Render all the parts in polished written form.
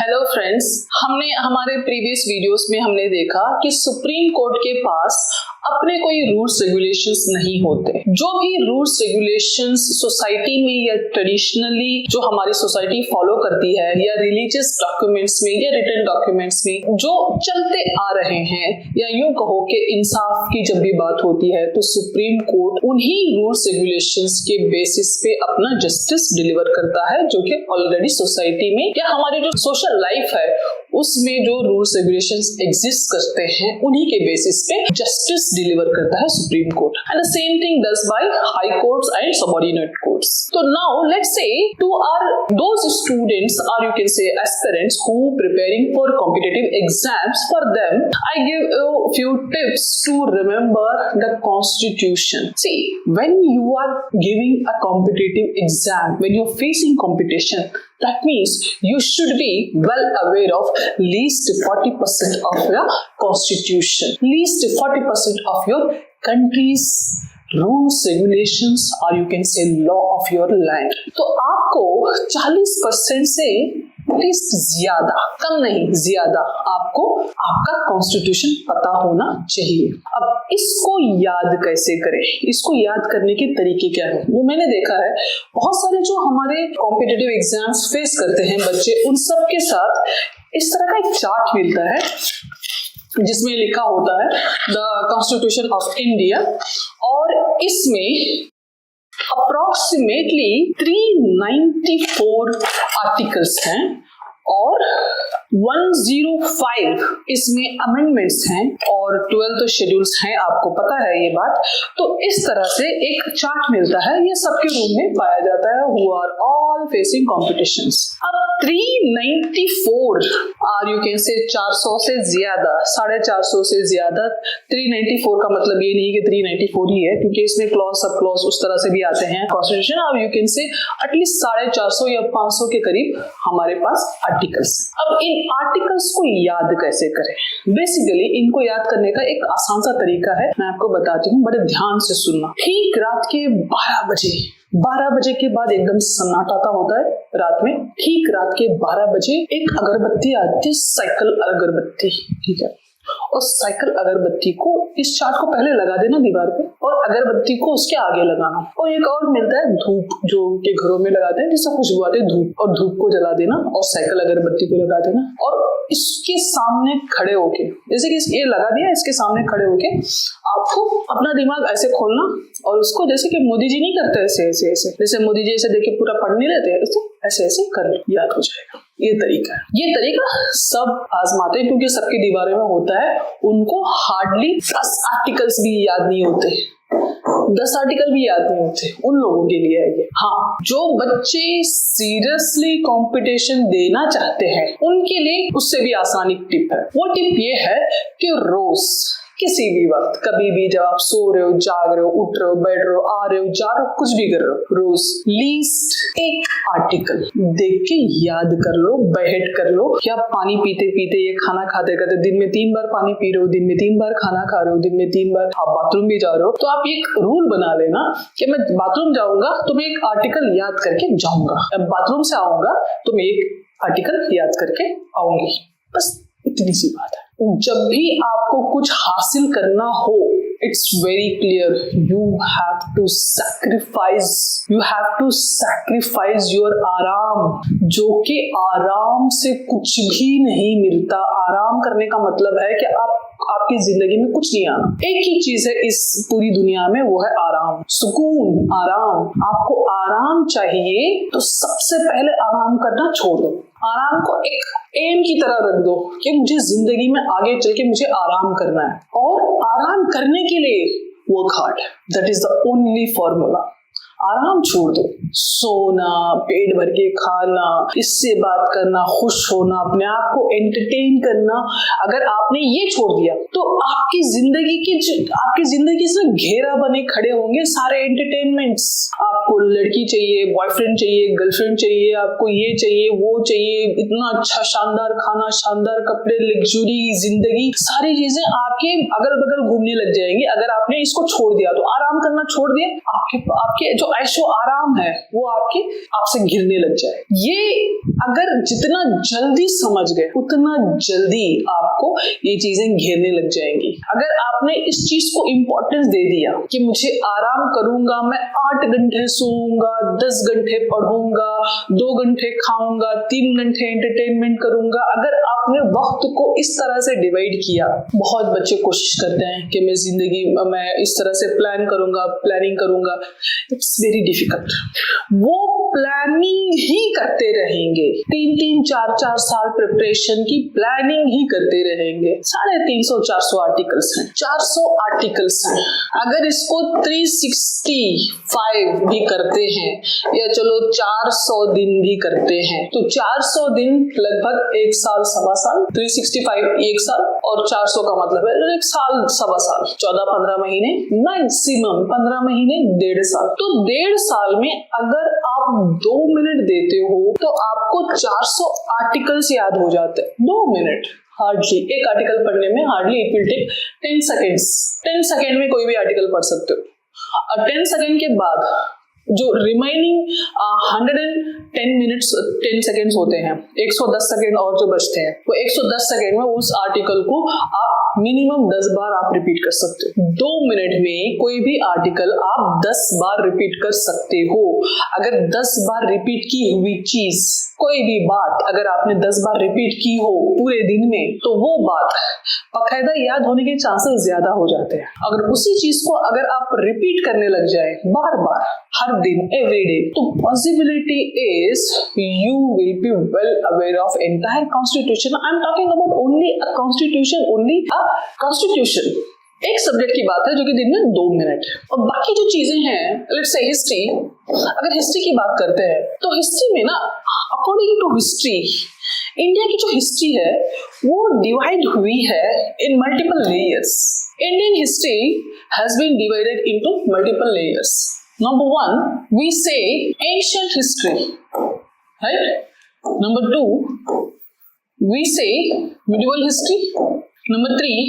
Hello friends, हमने हमारे previous videos में हमने देखा कि सुप्रीम कोर्ट के पास अपने कोई रूल्स रेगुलेशंस नहीं होते। जो भी रूल्स रेगुलेशंस सोसाइटी में या ट्रेडिशनली जो हमारी सोसाइटी फॉलो करती है या रिलीजियस डॉक्यूमेंट्स में या रिटन डॉक्यूमेंट्स में जो चलते आ रहे हैं, या यूं कहो कि इंसाफ की जब भी बात होती है तो सुप्रीम कोर्ट उन्हीं रूल्स रेगुलेशंस के बेसिस पे अपना जस्टिस डिलीवर करता है, जो कि ऑलरेडी सोसाइटी में या हमारी जो सोशल लाइफ है उसमें जो रूल्स रेगुलेशंस एग्जिस्ट करते हैं उन्हीं के बेसिस पे जस्टिस डिलीवर करता है supreme court. And the same thing does by high courts and subordinate courts. तो now let's say to are those students और you can say aspirants who preparing for competitive exams, for them I give you few tips to remember the constitution. See, when you are giving a competitive exam, when you're facing competition, that means you should be well aware of least 40% of your constitution, least 40% of your country's rules regulations और you can say law of your land. तो आपको 40% से at least ज्यादा, कम नहीं ज्यादा, आपको आपका constitution पता होना चाहिए। अब इसको याद कैसे करें, इसको याद करने के तरीके क्या है? जो मैंने देखा है बहुत सारे जो हमारे कॉम्पिटिटिव एग्जाम्स फेस करते हैं बच्चे, उन सब के साथ इस तरह का एक चार्ट मिलता है जिसमें लिखा होता है द कॉन्स्टिट्यूशन ऑफ इंडिया, और इसमें अप्रोक्सीमेटली 394 आर्टिकल्स हैं और 105 इसमें अमेंडमेंट्स हैं और 12 तो शेड्यूल्स हैं, आपको पता है ये बात। तो इस तरह से एक चार्ट मिलता है, ये सबके रूम में पाया जाता है, who are all facing competitions. अब 394 और यू कैन से 400 से ज्यादा, 450 से ज्यादा। 394 का मतलब ये नहीं कि 394 ही है, क्योंकि इसमें क्लॉज सब क्लॉज उस तरह से भी आते हैं कॉन्स्टिट्यूशन। अब यू कैन से एटलीस्ट 450 या 500 के करीब हमारे पास आर्टिकल्स। अब इन आर्टिकल्स को याद कैसे करें? बेसिकली इनको याद करने का एक आसान सा तरीका है, मैं आपको बताती हूँ, बड़े ध्यान से सुनना। ठीक रात के 12 बजे के बाद एकदम सन्नाटा होता है रात में। ठीक रात के 12 बजे एक अगरबत्ती आती है, साइकिल अगरबत्ती, ठीक है। और साइकिल अगरबत्ती को इस चार्ट को पहले लगा देना दीवार पे, और अगरबत्ती को उसके आगे लगाना। और एक और मिलता है धूप, जो के घरों में लगाते हैं जिससे खुशबू आती है, धूप, और धूप को जला देना और साइकिल अगरबत्ती को लगा देना। और इसके सामने खड़े होके, जैसे कि ये लगा दिया, इसके सामने खड़े होके आपको अपना दिमाग ऐसे खोलना और उसको, जैसे कि मोदी जी नहीं करते ऐसे ऐसे ऐसे, जैसे मोदी जी ऐसे देख के पूरा पढ़ नहीं लेते, ऐसे ऐसे कर लो, याद हो जाएगा। ये तरीका सब आजमाते हैं, क्योंकि सबकी दीवारों में होता है। उनको हार्डली 10 आर्टिकल्स भी याद नहीं होते, 10 आर्टिकल भी याद नहीं होते उन लोगों के लिए है ये। हाँ, जो बच्चे सीरियसली कंपटीशन देना चाहते हैं उनके लिए उससे भी आसान एक टिप है। वो टिप ये है कि रोज किसी भी वक्त, कभी भी, जब आप सो रहे हो, जाग रहे हो, उठ रहे हो, बैठ रहे हो, आ रहे हो, जा रहे हो, कुछ भी कर रहे हो, रोज लीस्ट एक आर्टिकल देख के याद कर लो, बैठ कर लो। क्या पानी पीते पीते, ये खाना खाते खाते दिन में 3 बार पानी पी रहे हो, दिन में 3 बार खाना खा रहे हो, दिन में 3 बार आप बाथरूम भी जा रहे हो, तो आप एक रूल बना लेना कि मैं बाथरूम जाऊंगा तो मैं एक आर्टिकल याद करके जाऊंगा, अब बाथरूम से आऊंगा तो मैं एक आर्टिकल याद करके आऊंगी। बस इतनी सी बात है। जब भी आपको कुछ हासिल करना हो, it's very clear, you have to sacrifice your आराम, जो कि आराम से कुछ भी नहीं मिलता। आराम करने का मतलब है कि आपकी जिंदगी में कुछ नहीं आना। एक ही चीज है इस पूरी दुनिया में, वो है आराम, सुकून, आराम। आपको आराम चाहिए तो सबसे पहले आराम करना छोड़ दो। आराम को एक एम की तरह रख दो कि मुझे जिंदगी में आगे चल के मुझे आराम करना है, और आराम करने के लिए work hard, that is the only formula. आराम छोड़ दो, सोना, पेट भर के खाना, इससे बात करना, खुश होना, अपने आप को एंटरटेन करना, अगर आपने ये छोड़ दिया तो आपकी जिंदगी से घेरा बने खड़े होंगे सारे एंटरटेनमेंट्स। आपको लड़की चाहिए, बॉयफ्रेंड चाहिए, गर्लफ्रेंड चाहिए, आपको ये चाहिए, वो चाहिए, इतना अच्छा शानदार खाना, शानदार कपड़े, लग्जरी जिंदगी, सारी चीजें आपके अगल बगल घूमने लग जाएंगी। अगर आपने इसको छोड़ दिया तो, आराम करना छोड़ दिया, आपके जो ऐशो आराम है वो आपसे घिरने लग जाए। ये अगर जितना जल्दी समझ गए उतना जल्दी आपको ये चीजें घेरने लग जाएंगी। अगर आपने इस चीज को इंपॉर्टेंस दे दिया कि मुझे आराम करूंगा, मैं 8 घंटे सोऊंगा, 10 घंटे पढ़ूंगा, 2 घंटे खाऊंगा, 3 घंटे एंटरटेनमेंट करूंगा, अगर आपने वक्त को इस तरह से डिवाइड किया, बहुत बच्चे कोशिश करते हैं कि मैं जिंदगी मैं इस तरह से प्लानिंग करूंगा, इट्स वेरी डिफिकल्ट। वो प्लानिंग ही करते रहेंगे, 3-3, 4-4 साल प्रिपरेशन की प्लानिंग ही करते रहेंगे। 350-400 आर्टिकल्स हैं, 400 आर्टिकल्स हैं। अगर इसको 365 भी करते हैं या चलो 400 दिन भी करते हैं तो 400 दिन लगभग 1 साल सवा साल, 365 1 साल और 400 का मतलब है 1 साल सवा साल, 14-15 महीने, मैक्सिमम 15 महीने, 1.5 साल। तो 1.5 साल में अगर आप 2 मिनट देते हो तो आपको 400 आर्टिकल्स याद हो जाते हैं। 2 मिनट हार्डली, एक आर्टिकल पढ़ने में hardly it will take 10 seconds. 10 second में कोई भी आर्टिकल पढ़ सकते हो और 10 सेकेंड के बाद जो रिमाइनिंग 110 मिनट्स 10 सेकेंड्स होते हैं, 110 सेकेंड और जो बचते हैं वो 110 सेकेंड में उस आर्टिकल को आप मिनिमम 10 बार आप रिपीट कर सकते हो। 2 मिनट में कोई भी आर्टिकल आप 10 बार रिपीट कर सकते हो। अगर 10 बार रिपीट की हुई चीज, कोई भी बात अगर आपने 10 बार रिपीट की हो पूरे दिन में तो वो बात बाकायदा याद होने के चांसेस ज्यादा हो जाते हैं। अगर उसी चीज को अगर आप रिपीट करने लग जाए बार बार हर दिन, एवरी डे, तो possibility is you will be well aware of entire constitution. I am talking about only a constitution, only a constitution. एक सब्जेक्ट की बात है जो कि दिन में 2 मिनट, और बाकी जो चीजें हैं, लेट्स से हिस्ट्री, अगर हिस्ट्री की बात करते हैं तो हिस्ट्री में ना, अकॉर्डिंग टू हिस्ट्री, इंडिया की जो हिस्ट्री है वो डिवाइड हुई है in multiple layers. Indian history has been divided into multiple layers. Number 1, we say ancient history, right? Number 2, we say medieval history. Number 3,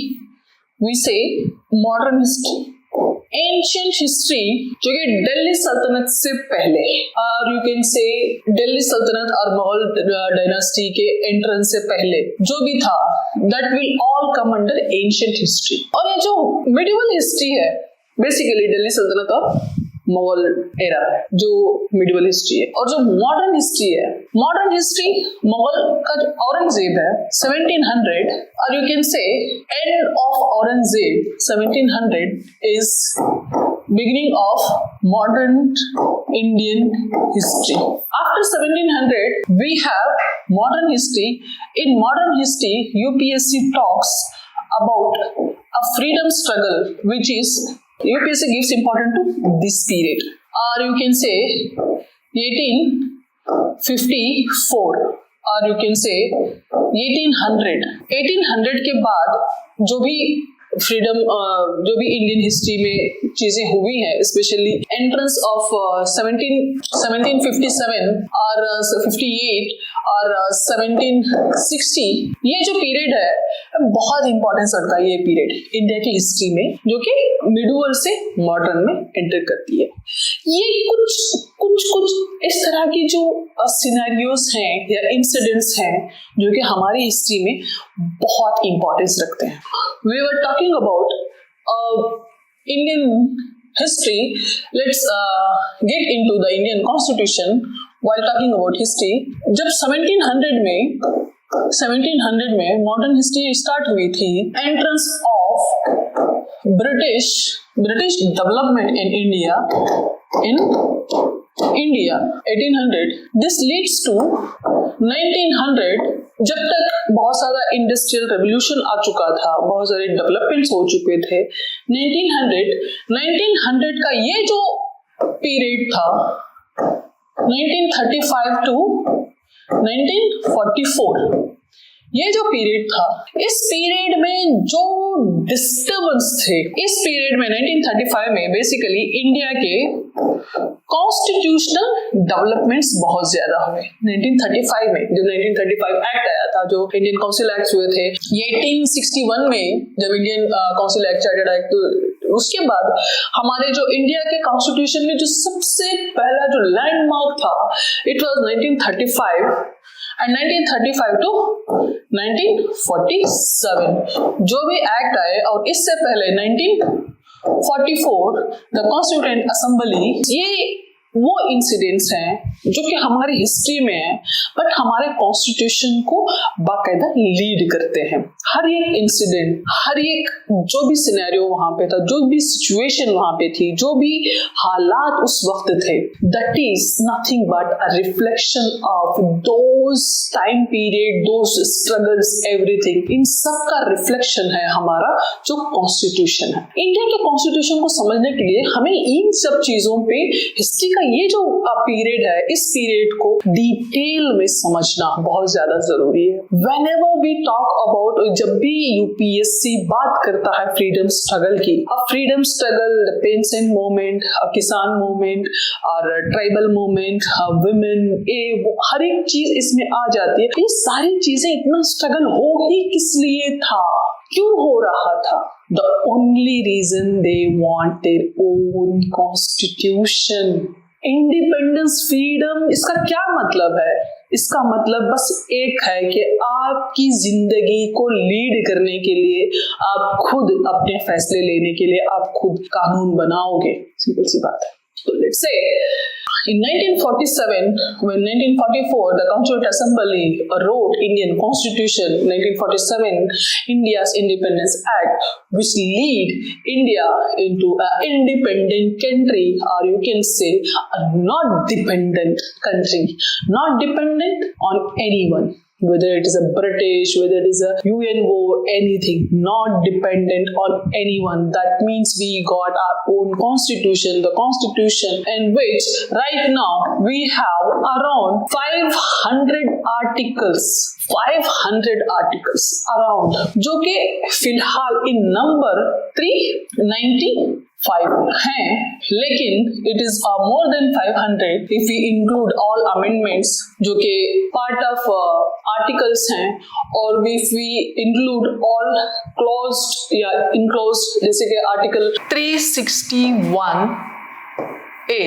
we say modern history. Ancient history जो कि दिल्ली सल्तनत से पहले, और यू कैन से दिल्ली सल्तनत और Mughal dynasty के एंट्रेंस से पहले जो भी था, that will all come under ancient history. और ये जो medieval history है बेसिकली दिल्ली सल्तनत और मुगल एरा है जो मिडिवल हिस्ट्री है। और जो मॉडर्न हिस्ट्री है, मॉडर्न हिस्ट्री मुगल का जो औरंगजेब है 1700, और you can say end of Aurangzeb 1700 is beginning of modern Indian history. After 1700 we have modern history. In modern history UPSC talks about a freedom struggle which is UPSC gives importance to this period, or you can say 1854, or you can say 1800. 1800 के बाद जो भी freedom, जो भी Indian history में चीजें हुई हैं, स्पेशली एंट्रेंस ऑफ 1757 और 58 और 1760, ये जो पीरियड है बहुत इंपॉर्टेंस रखता है ये पीरियड इंडिया की हिस्ट्री में, जो कि मिडीवल से मॉडर्न में एंटर करती है। ये कुछ इस तरह की जो सिनेरियोज हैं या इंसिडेंट्स हैं जो कि हमारी हिस्ट्री में बहुत इंपॉर्टेंस रखते हैं। We were talking about Indian history. Let's get into the Indian Constitution while talking about history. जब 1700 में मॉडर्न हिस्ट्री स्टार्ट हुई थी, entrance of British development in India 1800, this leads to 1900, जब तक बहुत सारा इंडस्ट्रियल रेवोल्यूशन आ चुका था, बहुत सारे डेवलपमेंट्स हो चुके थे। 1900 का ये जो पीरियड था 1935 टू 1944, ये जो पीरियड था, इस पीरियड में जो डिस्टर्बेंस थे, इस पीरियड में 1935 में बेसिकली इंडिया के कॉन्स्टिट्यूशनल डेवलपमेंट्स बहुत ज्यादा हुए। 1935 में जो 1935 एक्ट आया था, जो इंडियन काउंसिल एक्ट हुए थे, ये 1861 में जब Indian council act chartered act उसके बाद हमारे जो इंडिया के कॉन्स्टिट्यूशन में जो सबसे पहला जो लैंडमार्क था, इट वाज 1935 एंड 1935 टू 1947 जो भी एक्ट आए, और इससे पहले 1944 द कॉन्स्टिट्यूएंट असेंबली, ये वो इंसिडेंट्स हैं जो कि हमारी हिस्ट्री में है, बट हमारे कॉन्स्टिट्यूशन को बाकायदा लीड करते हैं। हर एक इंसिडेंट, हर एक जो भी सिनेरियो वहां पे था, जो भी सिचुएशन वहां पे थी, जो भी हालात उस वक्त थे, that is nothing but a reflection of those time period, those struggles, everything. इन सब का रिफ्लेक्शन है हमारा जो कॉन्स्टिट्यूशन है। इंडिया के कॉन्स्टिट्यूशन को समझने के लिए हमें इन सब चीजों पे, हिस्ट्री का ये जो पीरियड है, इस पीरियड को डिटेल में समझना बहुत ज्यादा जरूरी है। Whenever we talk about, जब भी यूपीएससी बात करता है फ्रीडम स्ट्रगल की, अब freedom struggle, the patient movement, किसान मूवमेंट और ट्राइबल मूवमेंट, वुमेन, हर एक चीज इसमें आ जाती है। ये सारी चीजें, इतना स्ट्रगल हो ही किस लिए था, क्यों हो रहा था? The only reason they want their own constitution. Independence, freedom, इसका क्या मतलब है? इसका मतलब बस एक है कि आपकी जिंदगी को लीड करने के लिए, आप खुद अपने फैसले लेने के लिए आप खुद कानून बनाओगे। सिंपल सी बात है। So let's say in 1947, when 1944 the Constituent Assembly wrote Indian Constitution, 1947 India's Independence Act, which lead India into an independent country, or you can say a not dependent country, not dependent on anyone. Whether it is a British, whether it is a UNO, anything, not dependent on anyone. That means we got our own constitution, the constitution in which right now we have around 500 articles. 500 articles around, जो कि फिलहाल इन number 395 हैं, लेकिन it is more than 500 if we include all amendments जो कि part of articles हैं, और if we include all closed या enclosed, जैसे कि article 361A,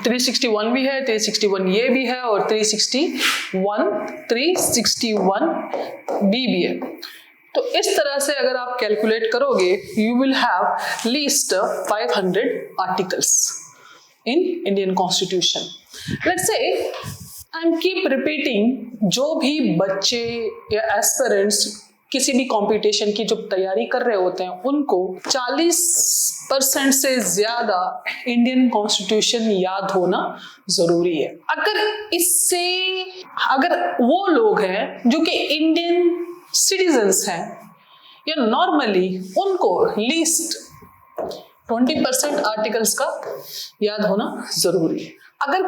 361 भी है, 361A भी है, और 361B भी है। तो इस तरह से अगर आप कैलकुलेट करोगे, you will have least 500 articles in Indian constitution. Let's say I am keep repeating, जो भी बच्चे या एस्पिरेंट्स किसी भी कंपटीशन की जो तैयारी कर रहे होते हैं, उनको 40% से ज्यादा इंडियन कॉन्स्टिट्यूशन याद होना जरूरी है। अगर वो लोग हैं जो कि इंडियन सिटीजन्स हैं या नॉर्मली, उनको लीस्ट 20% आर्टिकल्स का याद होना जरूरी है। अगर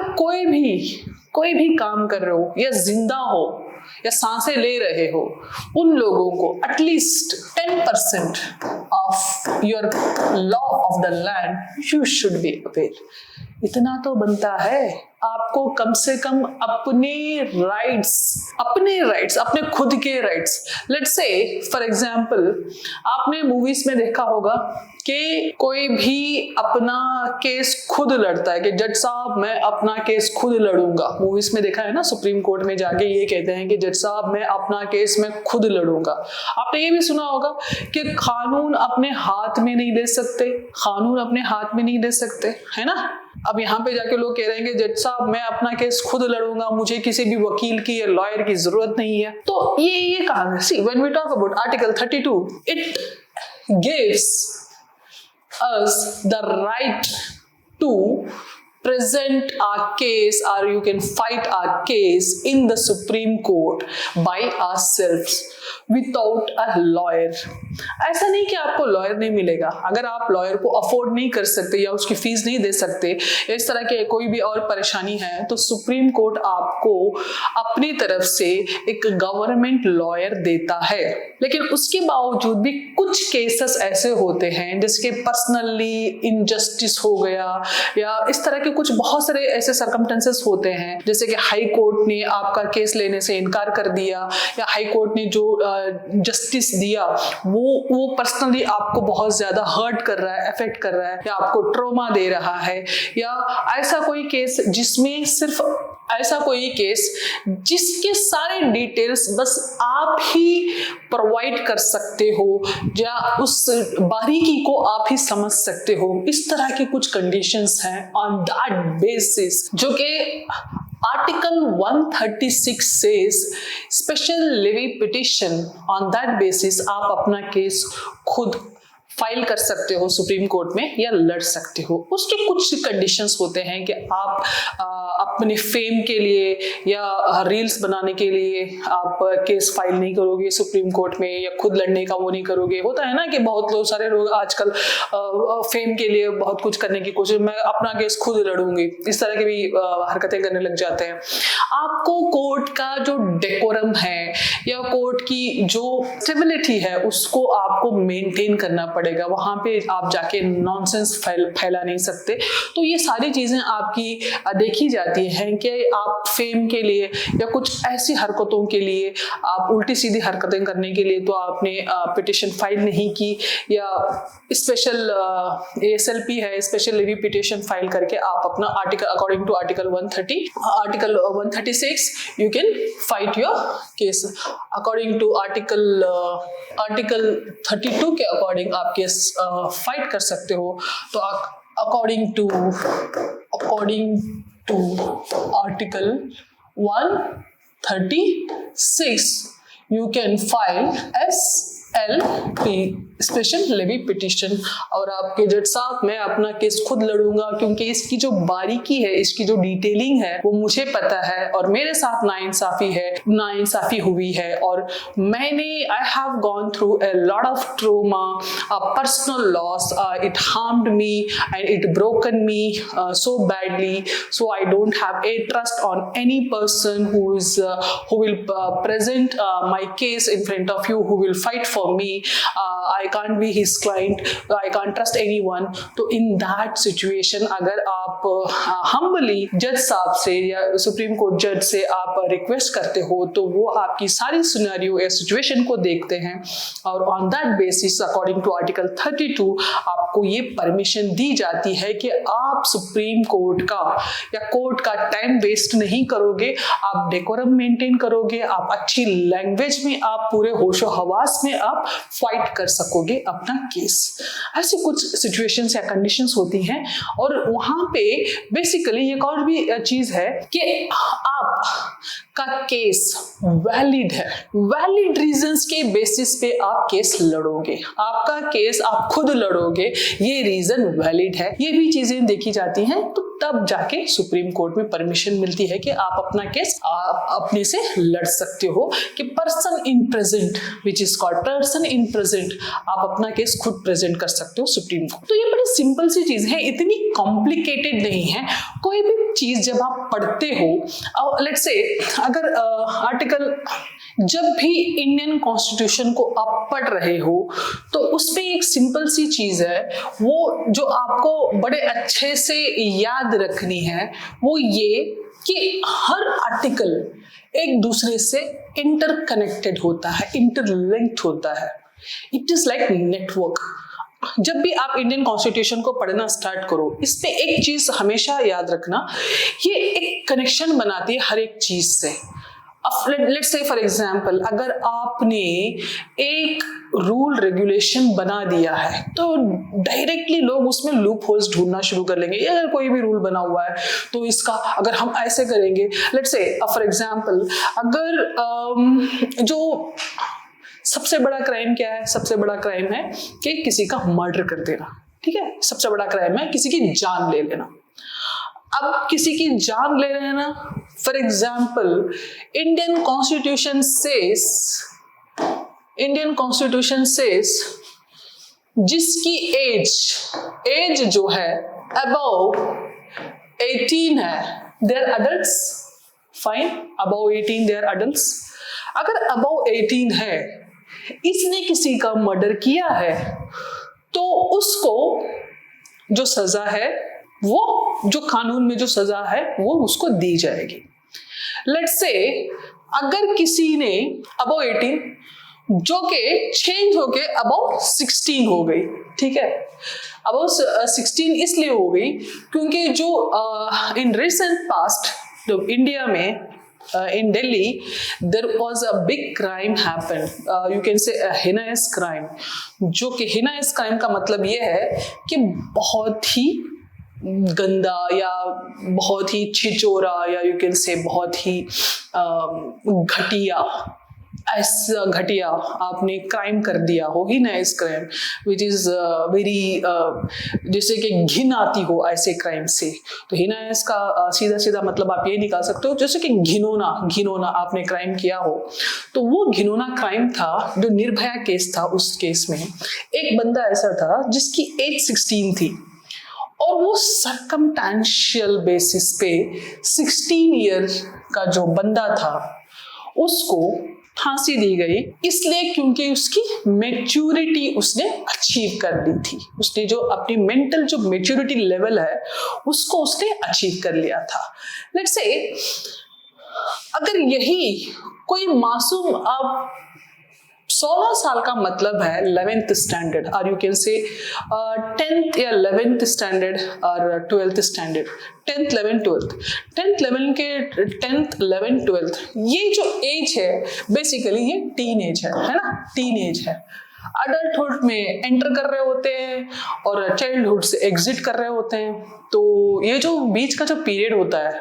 कोई भी काम कर रहे हो या जिंदा हो या सांसें ले रहे हो, उन लोगों को at least 10% of your law of the land you should be aware. इतना तो बनता है आपको, कम से कम अपने राइट्स, अपने खुद के rights. Let's say for example, आपने मूवीज में देखा होगा कि कोई भी अपना केस खुद लड़ता है कि जज साहब मैं अपना केस खुद लड़ूंगा। मूवीज में देखा है ना, सुप्रीम कोर्ट में जाके ये कहते हैं कि जज साहब मैं अपना केस मैं खुद लड़ूंगा। आपने ये भी सुना होगा कि कानून अपने हाथ में नहीं ले सकते, है ना। अब यहाँ पे जाके लोग कह रहे हैं कि जज साहब मैं अपना केस खुद लड़ूंगा, मुझे किसी भी वकील की या लॉयर की जरूरत नहीं है। तो ये कहां है? See when we talk about article 32, it gives us the right to present our case, or you can fight our case in the Supreme Court by ourselves without a lawyer. ऐसा नहीं कि आपको लॉयर नहीं मिलेगा। अगर आप lawyer को afford नहीं कर सकते या उसकी फीस नहीं दे सकते, इस तरह के कोई भी और परेशानी है, तो सुप्रीम कोर्ट आपको अपनी तरफ से एक गवर्नमेंट लॉयर देता है। लेकिन उसके बावजूद भी कुछ केसेस ऐसे होते हैं जिसके पर्सनली इनजस्टिस हो गया या इस तरह के कुछ बहुत सारे ऐसे सर्कमस्टेंसेस होते हैं, जैसे कि हाई कोर्ट ने आपका केस लेने से इनकार कर दिया, या हाई कोर्ट ने जो जस्टिस दिया वो पर्सनली आपको बहुत ज्यादा हर्ट कर रहा है, अफेक्ट कर रहा है, या आपको ट्रॉमा दे रहा है, या ऐसा कोई केस जिसके सारे डिटेल्स बस आप ही प्रोवाइड कर सकते हो, या उस बारीकी को आप ही समझ सकते हो। इस तरह की कुछ कंडीशंस हैं ऑन दैट बेसिस, जो कि article 136 says special leave petition, on that basis आप अपना केस खुद फाइल कर सकते हो सुप्रीम कोर्ट में या लड़ सकते हो। उसके कुछ कंडीशंस होते हैं कि आप अपने फेम के लिए या रील्स बनाने के लिए आप केस फाइल नहीं करोगे सुप्रीम कोर्ट में, या खुद लड़ने का वो नहीं करोगे। होता है ना कि बहुत लोग, सारे लोग आजकल फेम के लिए बहुत कुछ करने की कोशिश, मैं अपना केस खुद लड़ूंगी, इस तरह की भी हरकतें करने लग जाते हैं। आपको कोर्ट का जो डेकोरम है या कोर्ट की जो स्टेबिलिटी है उसको आपको मेंटेन करना पड़ेगा, वहां पे आप जाके नॉनसेंस फैला नहीं सकते। तो ये सारी चीजें आपकी देखी जाती हैं कि आप फेम के लिए या कुछ ऐसी हरकतों के लिए, आप उल्टी सीधी हरकतें करने के लिए तो आपने पिटिशन फाइल नहीं की, या स्पेशल ASLP है, स्पेशल लेवी पिटिशन फाइल करके आप अपना article according to article 136 you can fight your case. According to article 32 के अकॉर्डिंग आप केस फाइट कर सकते हो। तो according to article 136 you can file SLP special leave petition. और आपके जज साहब, मैं अपना केस खुद लड़ूंगा क्योंकि इसकी जो बारीकी है, इसकी जो डिटेलिंग है वो मुझे पता है, और मेरे साथ नाइंसाफी हुई है, और मैंने I have gone through a lot of trauma, a personal loss, it harmed me and it broken me so badly, so I don't have a trust on any person who will present my case in front of you, who will fight for me. I can't be his client, I can't trust anyone. तो in that situation अगर आप humbly जज साहब से या supreme court जज से आप रिक्वेस्ट करते हो, तो वो आपकी सारी सिनेरियो या सिचुएशन को देखते हैं, और on that basis according to article 32 आपको ये परमिशन दी जाती है कि आप सुप्रीम कोर्ट का या कोर्ट का टाइम वेस्ट नहीं करोगे, आप डेकोरम मेंटेन करोगे, आप अच्छी लैंग्वेज में, आप पूरे होशो हवास में आप फाइट कर सकोगे अपना केस। ऐसी कुछ सिचुएशंस या कंडीशंस होती हैं, और वहां पे बेसिकली एक और भी चीज है कि आप का केस वैलिड है, वैलिड रीजंस के बेसिस पे आप केस लड़ोगे, आपका केस आप खुद लड़ोगे, ये रीजन वैलिड है, ये भी चीजें देखी जाती हैं। तो तब जाके सुप्रीम कोर्ट में परमिशन मिलती है कि आप अपना केस आप अपने से लड़ सकते हो, कि person in present, which is called person in present, आप अपना केस खुद प्रेजेंट कर सकते हो सुप्रीम कोर्ट। तो ये बड़ी सिंपल सी चीज है, इतनी कॉम्प्लिकेटेड नहीं है। कोई भी चीज जब आप पढ़ते हो, लेट्स से अगर आर्टिकल, जब भी इंडियन कॉन्स्टिट्यूशन को आप पढ़ रहे हो तो उसमें एक सिंपल सी चीज है, वो जो आपको बड़े अच्छे से याद रखनी है, वो ये कि हर आर्टिकल एक दूसरे से इंटरकनेक्टेड होता है, इंटरलिंक्ड होता है। It is like network. जब भी आप इंडियन कॉन्स्टिट्यूशन को पढ़ना स्टार्ट करो, इस पे एक चीज हमेशा याद रखना, ये एक कनेक्शन बनाती है हर एक चीज से। लेट्स से फॉर एग्जाम्पल, अगर आपने एक रूल रेगुलेशन बना दिया है तो डायरेक्टली लोग उसमें लूप होल्स ढूंढना शुरू कर लेंगे। अगर कोई भी रूल बना हुआ है तो इसका अगर हम ऐसे करेंगे, लेट्स से फॉर एग्जाम्पल, अगर जो सबसे बड़ा क्राइम क्या है? सबसे बड़ा क्राइम है कि किसी का मर्डर कर देना, ठीक है? सबसे बड़ा क्राइम है किसी की जान ले लेना। अब किसी की जान ले रहे हैं ना, for example Indian constitution says जिसकी एज जो है अबव 18 है, they are adults, fine, above 18 they are adults. अगर अबव 18 है, इसने किसी का मर्डर किया है, तो उसको जो सजा है वो जो कानून में जो सजा है वो उसको दी जाएगी। लेट्स से अगर किसी ने अबव 18 जो कि चेंज होके अबव 16 हो गई, ठीक है, अबव 16 इसलिए हो गई क्योंकि जो इन रिसेंट पास्ट जो इंडिया में in Delhi there was a big crime happened, you can say a heinous crime, जो कि heinous crime का मतलब ये है कि बहुत ही गंदा या बहुत ही छिचोरा या यू कैन से बहुत ही घटिया, ऐसा घटिया आपने क्राइम कर दिया हो, heinous crime which is very, जैसे कि घिन आती हो ऐसे क्राइम से। तो हिनायस का सीधा सीधा मतलब आप ये निकाल सकते हो जैसे कि घिनौना आपने क्राइम किया हो। तो वो घिनौना क्राइम था जो निर्भया केस था। उस केस में एक बंदा ऐसा था जिसकी एज 16 थी और वो सर्कमटेंशियल बेसिस पे 16 ईयर का जो बंदा था उसको फांसी दी गई, इसलिए क्योंकि उसकी मैच्योरिटी उसने अचीव कर ली थी। उसने जो अपनी मेंटल जो मैच्योरिटी लेवल है उसको उसने अचीव कर लिया था। लेट्स से अगर यही कोई मासूम, अब 16 साल का मतलब है 11th स्टैंडर्ड और यू कैन से 10th या 11th स्टैंडर्ड और 12th standard, 10th 11th 12th, 10th 11 के 10th 11th 12th ये जो एज है बेसिकली ये टीन एज है ना, टीन एज है। अडल्टहुड में एंटर कर रहे होते हैं और चाइल्डहुड से एग्जिट कर रहे होते हैं। तो ये जो बीच का जो पीरियड होता है,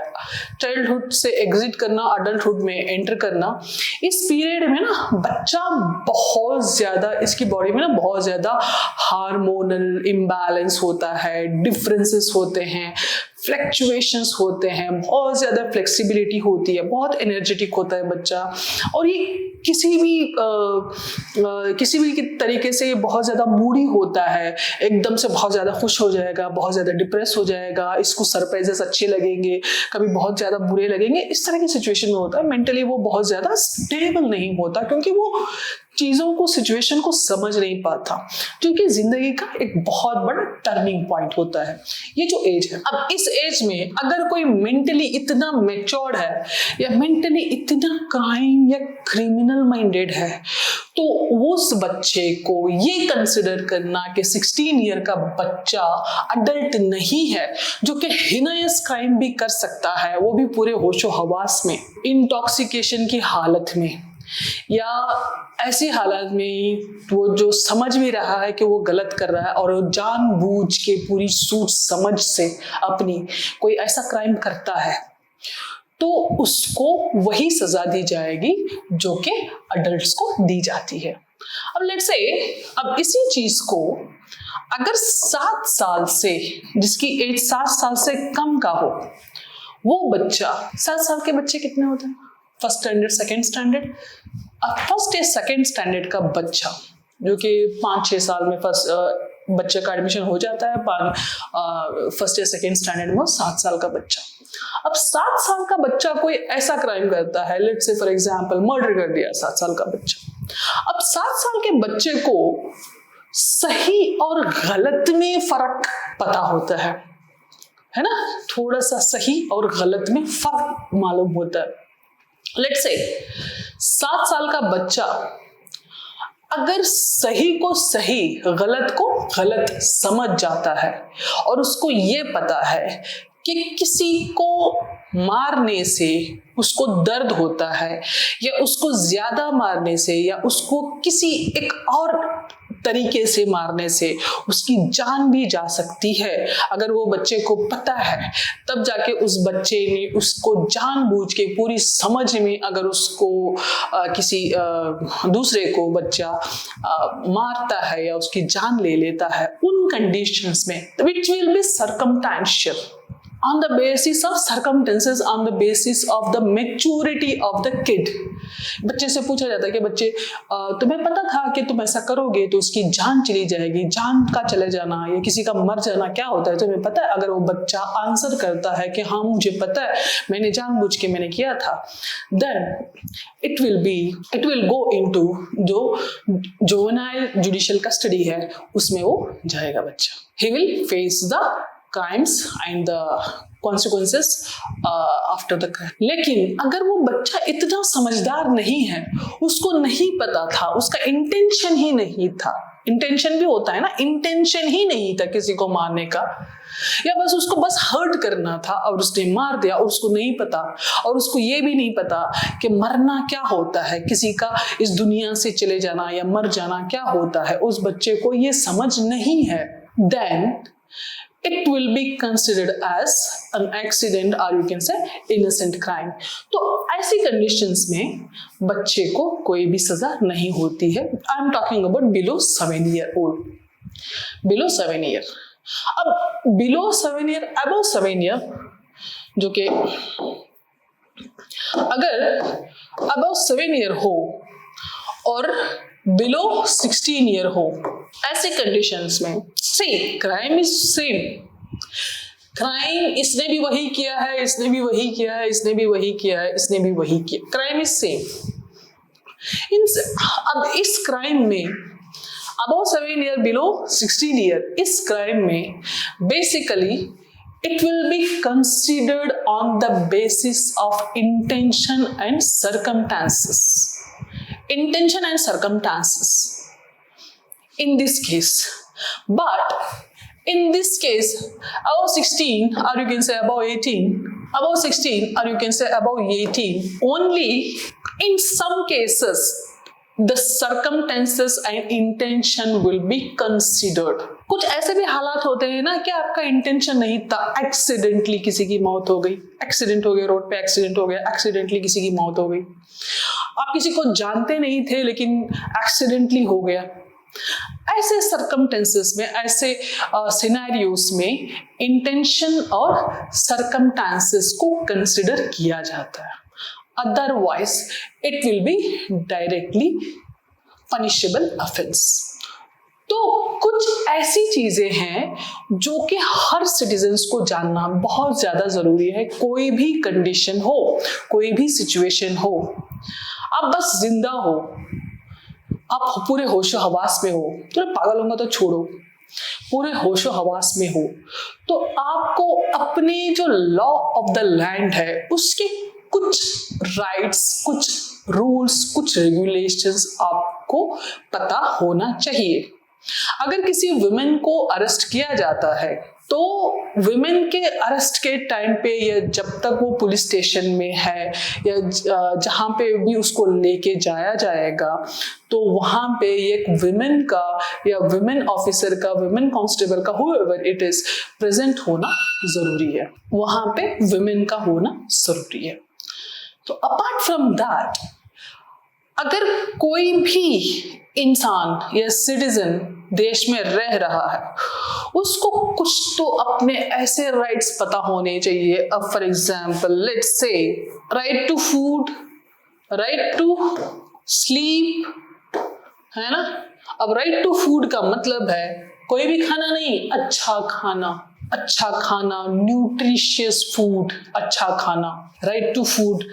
चाइल्डहुड से एग्जिट करना, अडल्टहुड में एंटर करना, इस पीरियड में ना बच्चा बहुत ज्यादा, इसकी बॉडी में ना बहुत ज्यादा हार्मोनल इम्बैलेंस होता है, डिफरेंसेस होते हैं, फ्लैक्चुएशंस होते हैं, बहुत ज्यादा फ्लेक्सिबिलिटी होती है, बहुत एनर्जेटिक होता है बच्चा। और ये किसी भी तरीके से बहुत ज्यादा मूडी होता है, एकदम से बहुत ज्यादा खुश हो जाएगा, बहुत ज्यादा डिप्रेस हो जाएगा, इसको सरप्राइजेस अच्छे लगेंगे, कभी बहुत ज्यादा बुरे लगेंगे, इस तरह की सिचुएशन में होता है। मेंटली वो बहुत ज्यादा स्टेबल नहीं होता क्योंकि वो चीजों को, सिचुएशन को समझ नहीं पाता, क्योंकि जिंदगी का एक बहुत बड़ा टर्निंग पॉइंट होता है ये जो एज है। अब इस एज में अगर कोई मेंटली इतना मैच्योर्ड है या मेंटली इतना क्राइम या क्रिमिनल माइंडेड है तो उस बच्चे को ये कंसिडर करना कि 16 ईयर का बच्चा अडल्ट नहीं है, जो कि हिनायस क्राइम भी कर सकता है, वो भी पूरे होशो हवास में, इंटॉक्सिकेशन की हालत में या ऐसी हालत में वो जो समझ भी रहा है कि वो गलत कर रहा है और जानबूझ के पूरी सूझ समझ से अपनी कोई ऐसा क्राइम करता है तो उसको वही सजा दी जाएगी जो कि अडल्ट्स को दी जाती है। अब लेट्स से अब इसी चीज को अगर 7 साल से, जिसकी एज 7 साल से कम का हो, वो बच्चा, 7 साल के बच्चे कितने होते हैं, first standard, second standard, first या सेकेंड स्टैंडर्ड का बच्चा जो कि 5-6 साल में फर्स्ट बच्चे का एडमिशन हो जाता है, फर्स्ट या सेकेंड स्टैंडर्ड में 7 साल का बच्चा। अब 7 साल का बच्चा कोई ऐसा क्राइम करता है, let's say for example murder कर दिया 7 साल का बच्चा। अब 7 साल के बच्चे को सही और गलत में फर्क पता होता है ना, थोड़ा सा सही और गलत में फर्क मालूम होता है। लेट्स से 7 साल का बच्चा अगर सही को सही, गलत को गलत समझ जाता है और उसको ये पता है कि किसी को मारने से उसको दर्द होता है या उसको ज्यादा मारने से या उसको किसी एक और तरीके से मारने से उसकी जान भी जा सकती है, अगर वो बच्चे को पता है, तब जाके उस बच्चे ने उसको जानबूझ के पूरी समझ में अगर उसको किसी दूसरे को बच्चा मारता है या उसकी जान ले लेता है, उन कंडीशंस में which will be circumstantial on the basis of circumstances, on the basis of the maturity of the kid। बच्चे से पूछा जाता है कि बच्चे तुम्हें पता था कि तुम ऐसा करोगे तो उसकी जान चली जाएगी, जान का चले जाना या किसी का मर जाना क्या होता है तुम्हें पता है? अगर वो बच्चा आंसर करता है कि हाँ मुझे पता है, मैंने जानबूझ के मैंने किया था, then it will go into जो जुवेनाइल जुडिशियल कस्टडी है उसमें वो जाएगा बच्चा। He will face the crimes and the consequences after the crime. लेकिन अगर वो बच्चा इतना समझदार नहीं है, उसको नहीं पता था, उसका इंटेंशन ही नहीं था, इंटेंशन भी होता है ना, इंटेंशन ही नहीं था किसी को मारने का, या बस उसको बस हर्ट करना था और उसने मार दिया और उसको नहीं पता, और उसको ये भी नहीं पता कि मरना क्या होता है, किसी का इस दुनिया से चले जाना या मर जाना क्या होता है, उस बच्चे को ये समझ नहीं है, then it will be considered as an accident or you can say innocent crime. तो ऐसी कंडीशंस में बच्चे को कोई भी सजा नहीं होती है. I am talking about below 7 year old. Below 7 year. अब below 7 year, above 7 year, जो कि अगर above 7 year हो और below 16 year हो, ऐसे कंडीशंस में सी क्राइम इज सेम. क्राइम इसने भी वही किया है, इसने भी वही किया है, इसने भी वही किया है, इसने भी वही किया, क्राइम इज सेम. अब इस क्राइम में above 7 year, below 16 year, इस क्राइम में basically it will be considered on the basis of intention and circumstances. Intention and circumstances in this case. But in this case, above 16 or you can say above 18, above 16 or you can say above 18, only in some cases the circumstances and intention will be considered. कुछ ऐसे भी हालात होते हैं ना कि आपका intention नहीं था, एक्सीडेंटली किसी की मौत हो गई, एक्सीडेंट हो गया, रोड पे एक्सीडेंट हो गया, एक्सीडेंटली किसी की मौत हो गई, आप किसी को जानते नहीं थे लेकिन एक्सीडेंटली हो गया. ऐसे सर्कमटेंसेस में, ऐसे सिनेरियोस में इंटेंशन और सर्कमटेंसेस को कंसिडर किया जाता है, otherwise it will be directly punishable offence. तो कुछ ऐसी चीजें हैं जो कि हर सिटीजन्स को जानना बहुत ज्यादा जरूरी है. कोई भी कंडीशन हो, कोई भी सिचुएशन हो, आप बस जिंदा हो, आप पूरे होशो हवास में हो, तो पागल होगा तो छोड़ो, पूरे होशो हवास में हो, तो आपको अपने जो लॉ ऑफ द लैंड है उसके कुछ राइट्स, कुछ रूल्स, कुछ रेगुलेशंस आपको पता होना चाहिए. अगर किसी वुमेन को अरेस्ट किया जाता है तो वुमेन के अरेस्ट के टाइम पे या जब तक वो पुलिस स्टेशन में है या जहाँ पे भी उसको लेके जाया जाएगा, तो वहाँ पे एक वुमेन का या वुमेन ऑफिसर का, वुमेन कांस्टेबल का, हुएवर इट इज, प्रेजेंट होना जरूरी है. वहाँ पे वुमेन का होना जरूरी है. तो अपार्ट फ्रॉम दैट, अगर कोई भी इंसान या सिटीजन देश में रह रहा है, उसको कुछ तो अपने ऐसे राइट्स पता होने चाहिए. अब for example let's say right to food, right to sleep, है ना. अब राइट टू फूड का मतलब है कोई भी खाना नहीं, अच्छा खाना, अच्छा खाना, न्यूट्रिशियस फूड, अच्छा खाना. Right to food,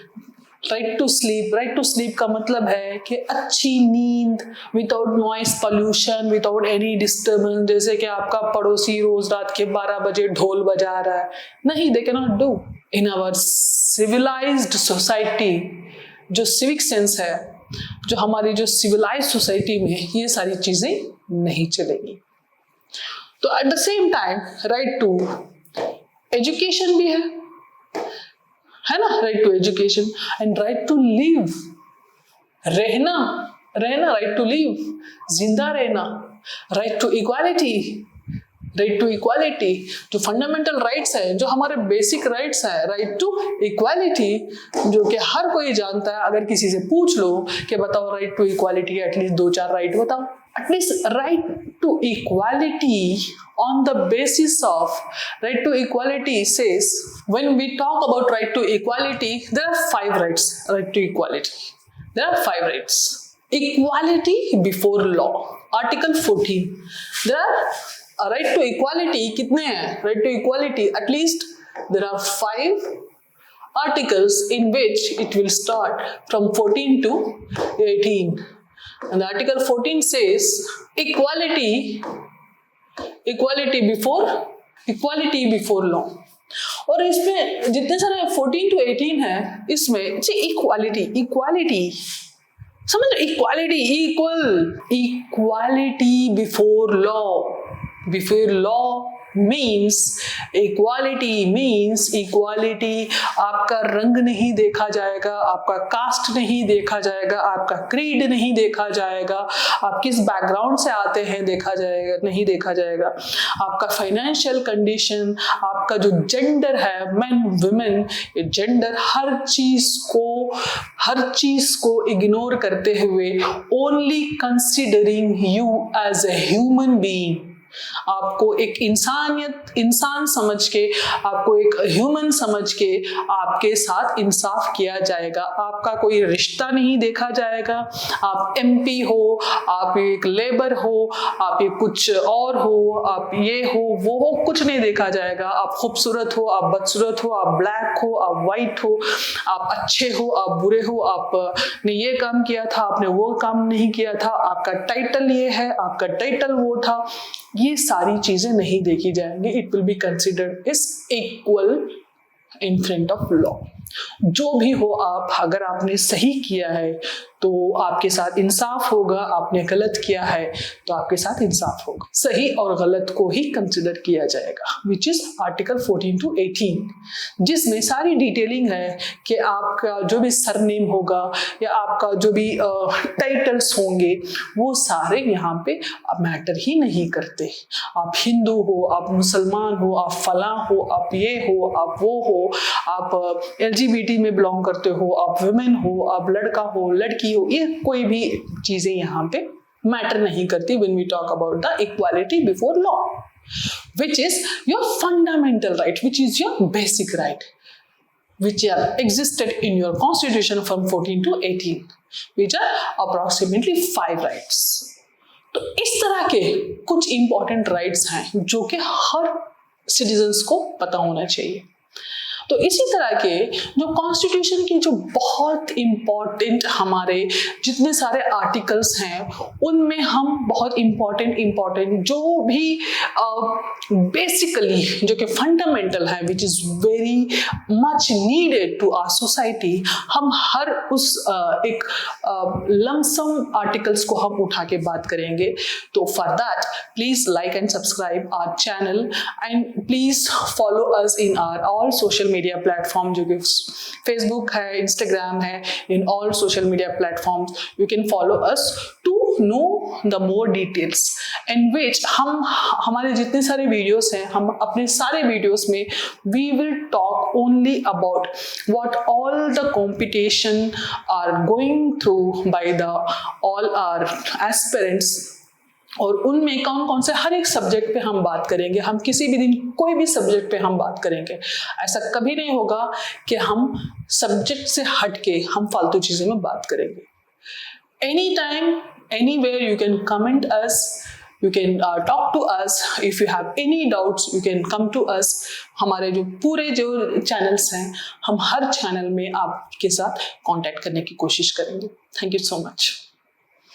right to sleep, right to sleep का मतलब है कि अच्छी नींद, without noise pollution, without any disturbance. जैसे कि आपका पड़ोसी रोज रात के 12 बजे ढोल बजा रहा है, नहीं, they can not do. In our civilised society, जो सिविक सेंस है, जो हमारी जो सिविलाइज्ड सोसाइटी में ये सारी चीजें नहीं चलेगी. तो at the same time right to education भी है ना, right to education and right to live, रहना, राइट टू लिव, जिंदा रहना. Right to equality, right to equality, जो फंडामेंटल राइट्स है, जो हमारे बेसिक राइट्स है, राइट टू इक्वालिटी, जो कि हर कोई जानता है. अगर किसी से पूछ लो कि बताओ right to equality, at least 2-4 right बताओ. At least right to equality on the basis of right to equality says, when we talk about right to equality, there are 5 rights. Right to equality, there are 5 rights. Equality before law, article 14. there are right to equality कितने हैं? right to equality, at least there are 5 articles in which it will start from 14 to 18. And the article 14 says equality before equality before law. और इसमें जितने सारे 14 to 18 है, इसमें equality समझ रहे, equality before law means equality आपका रंग नहीं देखा जाएगा, आपका कास्ट नहीं देखा जाएगा, आपका क्रीड नहीं देखा जाएगा, आप किस बैकग्राउंड से आते हैं नहीं देखा जाएगा, आपका फाइनेंशियल कंडीशन, आपका जो जेंडर है, मेन वुमेन, ये जेंडर हर चीज को इग्नोर करते हुए only considering you as a human being, आपको एक इंसान समझ के, आपको एक ह्यूमन समझ के आपके साथ इंसाफ किया जाएगा। आपका कोई रिश्ता नहीं देखा जाएगा, आप एमपी हो, आप एक लेबर हो, आप ये कुछ और हो, आप ये हो वो हो, कुछ नहीं देखा जाएगा। आप खूबसूरत हो, आप बदसूरत हो, आप ब्लैक हो, आप वाइट हो, आप अच्छे हो, आप बुरे हो, आपने ये काम किया था, आपने वो काम नहीं किया था, आपका टाइटल ये है, आपका टाइटल वो था, ये सारी चीजें नहीं देखी जाएंगी। It will be considered is equal in front of law. जो भी हो आप, अगर आपने सही किया है तो आपके साथ इंसाफ होगा, आपने गलत किया है तो आपके साथ इंसाफ होगा। सही और गलत को ही कंसिडर किया जाएगा, विच इज आर्टिकल 14 to 18, जिसमें सारी डिटेलिंग है कि आपका जो भी सरनेम होगा या आपका जो भी टाइटल्स होंगे वो सारे यहाँ पे मैटर ही नहीं करते। आप हिंदू हो, आप मुसलमान हो, आप फला हो, आप ये हो, आप वो हो, आप LGBT में बिलोंग करते हो, आप वुमेन हो, आप लड़का हो, लड़की हो, ये कोई भी चीजें यहाँ पे मैटर नहीं करती when we talk about the equality before law, which is your fundamental right, which is your basic right, which are existed in your constitution from 14 to 18, which are approximately 5 rights. तो इस तरह के कुछ important rights हैं जो कि हर citizens को पता होना चाहिए। तो इसी तरह के जो कॉन्स्टिट्यूशन की जो बहुत इम्पॉर्टेंट हमारे जितने सारे आर्टिकल्स हैं उनमें हम बहुत इम्पॉर्टेंट जो भी बेसिकली जो कि फंडामेंटल है, which is very much needed to our society, हम हर उस एक लमसम आर्टिकल्स को हम उठा के बात करेंगे। तो for that please like and subscribe our channel and please follow us in our all social media platform, जो कि फेसबुक है, इंस्टाग्राम है, in all social media platforms you can follow us to know the more details in which हमारे जितने सारे videos हैं, हम अपने सारे वीडियोस में we will talk only about what all the competition are going through by the all our aspirants, और उनमें कौन कौन से हर एक सब्जेक्ट पे हम बात करेंगे। हम किसी भी दिन कोई भी सब्जेक्ट पे हम बात करेंगे, ऐसा कभी नहीं होगा कि हम सब्जेक्ट से हट के हम फालतू चीज़ों में बात करेंगे। Any time anywhere you can comment us, you can talk to us, if you have any doubts you can come to us। हमारे जो पूरे जो चैनल्स हैं, हम हर चैनल में आपके साथ कांटेक्ट करने की कोशिश करेंगे। Thank you so much.